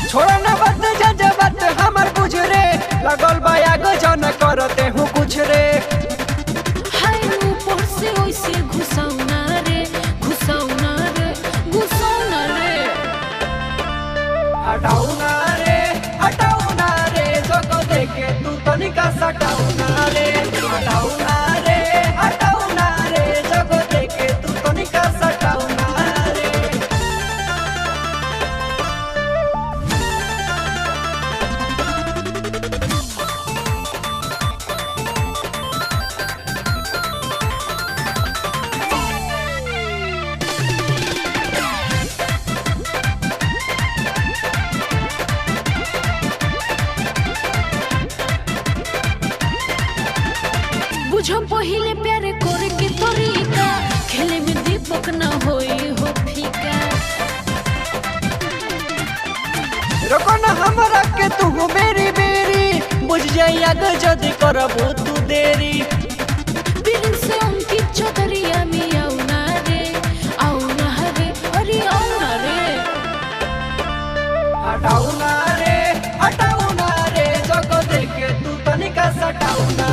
छोड़ा ना बात जा बात हमर बुझ रे लगल बाया गजन करते हूँ कुछ रे हाय ऊपर से ओइसे घुसाउना रे घुसाउना रे घुसाउना रे हटाउना रे जग देखे तू तनिका सटाउना रे हटाउना रे जग देखे तू तनिका सटाउना रे। बुझो पहिले प्यारे करे के तरीका खेले में दीपक ना होई हो फीका रोको ना हमरा के तू मेरी बेरी बुझ जाइया जदी करबो तू देरी बिन से उनकी चौधरिया में आउना रे अरे आउना रे हटाउना रे जग देखे तू तनिका सटाउना